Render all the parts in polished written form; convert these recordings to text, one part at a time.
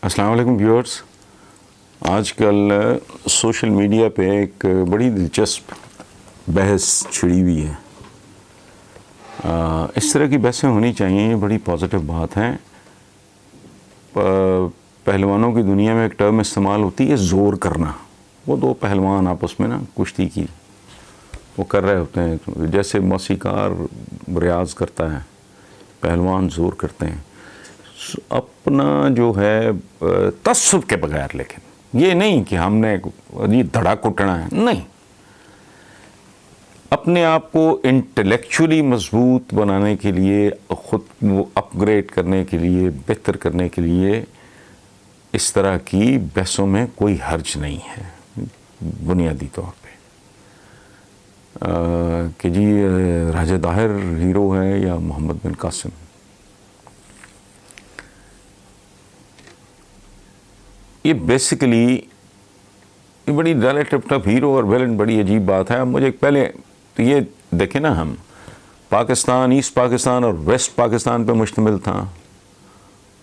السلام علیکم ویورز. آج کل سوشل میڈیا پہ ایک بڑی دلچسپ بحث چھڑی ہوئی ہے. اس طرح کی بحثیں ہونی چاہیے، یہ بڑی پازیٹیو بات ہے. پہلوانوں کی دنیا میں ایک ٹرم استعمال ہوتی ہے زور کرنا. وہ دو پہلوان آپس میں کشتی کی وہ کر رہے ہوتے ہیں، جیسے موسیقار ریاض کرتا ہے، پہلوان زور کرتے ہیں اپنا جو ہے تعصب کے بغیر. لیکن یہ نہیں کہ ہم نے یہ دھڑا کٹنا ہے، نہیں. اپنے آپ کو انٹلیکچولی مضبوط بنانے کے لیے، خود کو اپ گریڈ کرنے کے لیے، بہتر کرنے کے لیے اس طرح کی بحثوں میں کوئی حرج نہیں ہے بنیادی طور پہ. کہ جی راجہ طاہر ہیرو ہے یا محمد بن قاسم. یہ بیسیکلی یہ بڑی ریلیٹیو ٹف ہیرو اور ویلن بڑی عجیب بات ہے. مجھے پہلے تو یہ دیکھیں نا، ہم پاکستان ایسٹ پاکستان اور ویسٹ پاکستان پہ مشتمل تھا.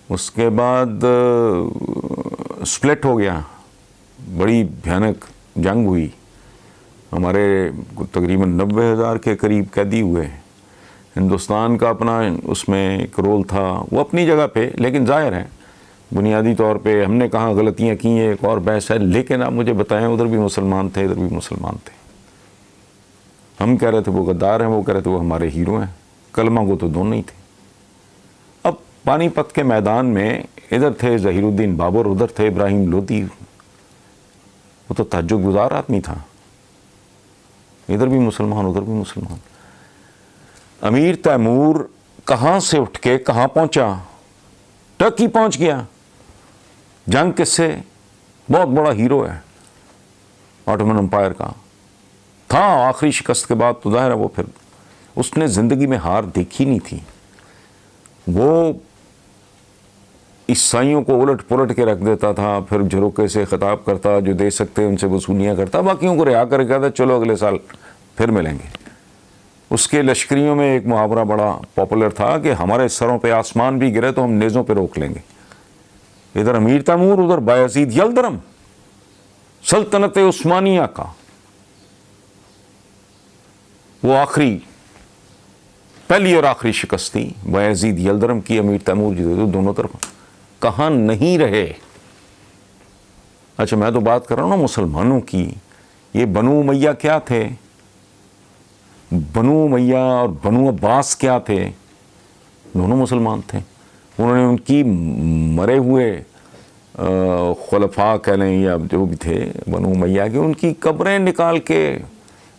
اس کے بعد سپلٹ ہو گیا، بڑی بھیانک جنگ ہوئی، ہمارے تقریباً 90,000 کے قریب قیدی ہوئے. ہندوستان کا اپنا اس میں ایک رول تھا، وہ اپنی جگہ پہ، لیکن ظاہر ہے بنیادی طور پہ ہم نے کہاں غلطیاں کی ہیں ایک اور بحث ہے. لیکن آپ مجھے بتائیں، ادھر بھی مسلمان تھے، ادھر بھی مسلمان تھے. ہم کہہ رہے تھے وہ غدار ہیں، وہ کہہ رہے تھے وہ ہمارے ہیرو ہیں. کلمہ کو تو دونوں ہی تھے. اب پانی پت کے میدان میں ادھر تھے ظہیر الدین بابر، ادھر تھے ابراہیم لودھی. وہ تو تہجد گزار آدمی تھا. ادھر بھی مسلمان، ادھر بھی مسلمان. امیر تیمور کہاں سے اٹھ کے کہاں پہنچا؟ ٹرکی پہنچ گیا. جنگ کس سے؟ بہت بڑا ہیرو ہے آٹومن امپائر کا تھا. آخری شکست کے بعد تو ظاہر ہے وہ پھر اس نے زندگی میں ہار دیکھی نہیں تھی. وہ عیسائیوں کو الٹ پلٹ کے رکھ دیتا تھا، پھر جھروکے سے خطاب کرتا، جو دے سکتے ان سے وصولیاں کرتا، باقیوں کو رہا کر کہتا چلو اگلے سال پھر ملیں گے. اس کے لشکریوں میں ایک محاورہ بڑا پاپولر تھا کہ ہمارے سروں پہ آسمان بھی گرے تو ہم نیزوں پہ روک لیں گے. ادھر امیر تیمور، ادھر بایزید یلدرم، سلطنت عثمانیہ کا وہ آخری پہلی اور آخری شکست تھی بایزید یلدرم کی. امیر تیمور جی تو دونوں طرف کہاں نہیں رہے. اچھا میں تو بات کر رہا ہوں نا مسلمانوں کی. یہ بنو امیہ کیا تھے؟ بنو امیہ اور بنو عباس کیا تھے؟ دونوں مسلمان تھے. انہوں نے ان کی مرے ہوئے خلفاء کہہ لیں یا جو بھی تھے بنو امیہ کے، ان کی قبریں نکال کے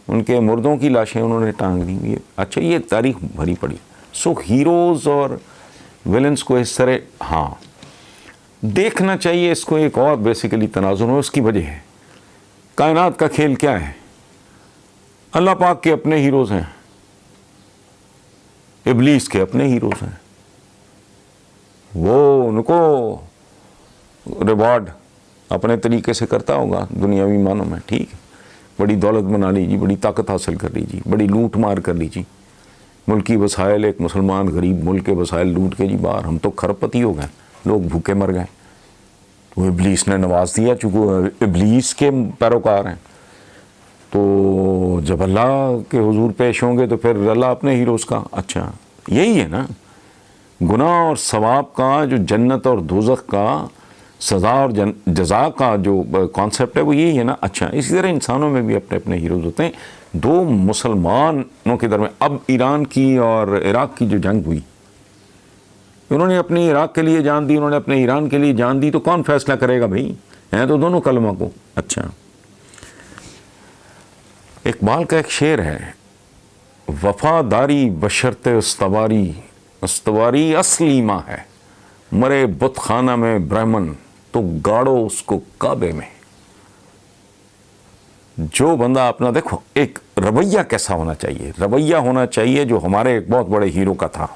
ان کے مردوں کی لاشیں انہوں نے ٹانگ دی. اچھا یہ تاریخ بھری پڑی. سو ہیروز اور ویلنس کو اس طرح ہاں دیکھنا چاہیے. اس کو ایک اور بیسیکلی تناظر ہو. اس کی وجہ ہے کائنات کا کھیل کیا ہے. اللہ پاک کے اپنے ہیروز ہیں، ابلیس کے اپنے ہیروز ہیں. وہ ان کو ریوارڈ اپنے طریقے سے کرتا ہوگا دنیاوی معنوں میں، ٹھیک ہے. بڑی دولت بنا لیجیے، بڑی طاقت حاصل کر لیجیے، بڑی لوٹ مار کر لیجیے. ملکی وسائل، ایک مسلمان غریب ملک کے وسائل لوٹ کے جی باہر، ہم تو کھرب پتی ہو گئے، لوگ بھوکے مر گئے. تو ابلیس نے نواز دیا، چونکہ ابلیس کے پیروکار ہیں. تو جب اللہ کے حضور پیش ہوں گے تو پھر اللہ اپنے ہیروز کا. اچھا یہی ہے نا گناہ اور ثواب کا، جو جنت اور دوزخ کا، سزا اور جزا کا جو کانسیپٹ ہے وہ یہی ہے نا. اچھا اسی طرح انسانوں میں بھی اپنے اپنے ہیروز ہوتے ہیں. دو مسلمانوں کے درمیان اب ایران کی اور عراق کی جو جنگ ہوئی، انہوں نے اپنی عراق کے لیے جان دی، انہوں نے اپنے ایران کے لیے جان دی. تو کون فیصلہ کرے گا بھائی؟ ہیں تو دونوں کلمہ کو. اچھا اقبال کا ایک شعر ہے، وفاداری بشرط استواری، استواری اصلی ماں ہے، مرے بت خانہ میں برہمن تو گاڑو اس کو کعبے میں. جو بندہ اپنا دیکھو ایک رویہ کیسا ہونا چاہیے. رویہ ہونا چاہیے جو ہمارے ایک بہت بڑے ہیرو کا تھا.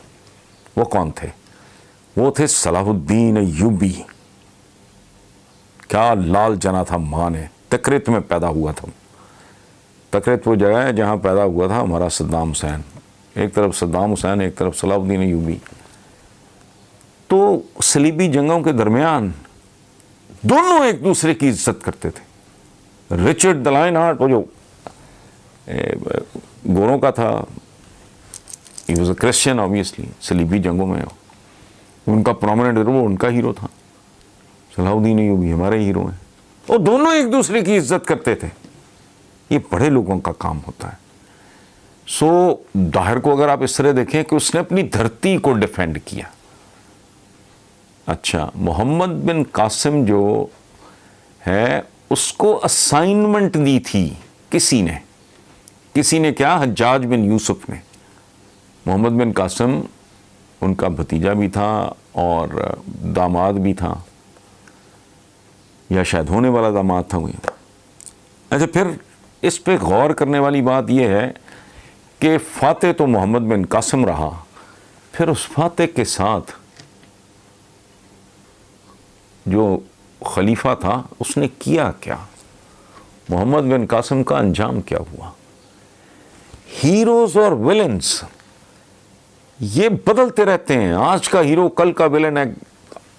وہ کون تھے؟ وہ تھے صلاح الدین ایوبی. کیا لال جنا تھا ماں نے. تکریت میں پیدا ہوا تھا. تکریت وہ جگہ ہے جہاں پیدا ہوا تھا ہمارا صدام حسین. ایک طرف صدام حسین، ایک طرف صلاح الدین ایوبی. تو صلیبی جنگوں کے درمیان دونوں ایک دوسرے کی عزت کرتے تھے. رچرڈ دی لائن ہارٹ وہ جو گوروں کا تھا, he was a Christian obviously, صلیبی جنگوں میں ان کا پرومیننٹ ہیرو, وہ ان کا ہیرو تھا. صلاح الدین ایوبی ہمارے ہیرو ہیں. اور دونوں ایک دوسرے کی عزت کرتے تھے. یہ بڑے لوگوں کا کام ہوتا ہے. سو داہر کو اگر آپ اس طرح دیکھیں کہ اس نے اپنی دھرتی کو ڈیفینڈ کیا. اچھا, محمد بن قاسم جو ہے اس کو اسائنمنٹ دی تھی کسی نے کیا, حجاج بن یوسف نے. محمد بن قاسم ان کا بھتیجا بھی تھا اور داماد بھی تھا, یا شاید ہونے والا داماد تھا کوئی. اچھا, پھر اس پہ غور کرنے والی بات یہ ہے کہ فاتح تو محمد بن قاسم رہا, پھر اس فاتح کے ساتھ جو خلیفہ تھا اس نے کیا کیا, محمد بن قاسم کا انجام کیا ہوا. ہیروز اور ویلنز یہ بدلتے رہتے ہیں. آج کا ہیرو کل کا ویلن ہے,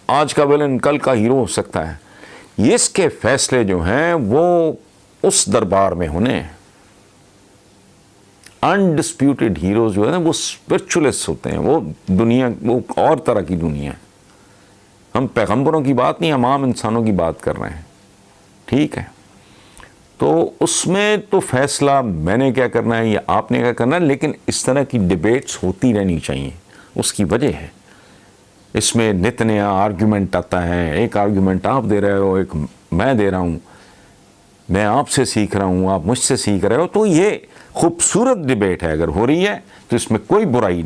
آج کا ویلن کل کا ہیرو ہو سکتا ہے. اس کے فیصلے جو ہیں وہ اس دربار میں ہونے ہیں. انڈسپیوٹڈ ہیروز جو ہے وہ اسپرچولیسٹ ہوتے ہیں, وہ دنیا, وہ اور طرح کی دنیا ہے. ہم پیغمبروں کی بات نہیں, ہم عام انسانوں کی بات کر رہے ہیں. ٹھیک ہے, تو اس میں تو فیصلہ میں نے کیا کرنا ہے یا آپ نے کیا کرنا ہے, لیکن اس طرح کی ڈیبیٹس ہوتی رہنی چاہیے. اس کی وجہ ہے اس میں نت نیا آرگیومنٹ آتا ہے. ایک آرگیومنٹ آپ دے رہے ہو, ایک میں دے رہا ہوں, میں آپ سے سیکھ رہا ہوں, آپ مجھ سے سیکھ رہے ہو. تو یہ خوبصورت ڈیبیٹ ہے, اگر ہو رہی ہے تو اس میں کوئی برائی نہیں.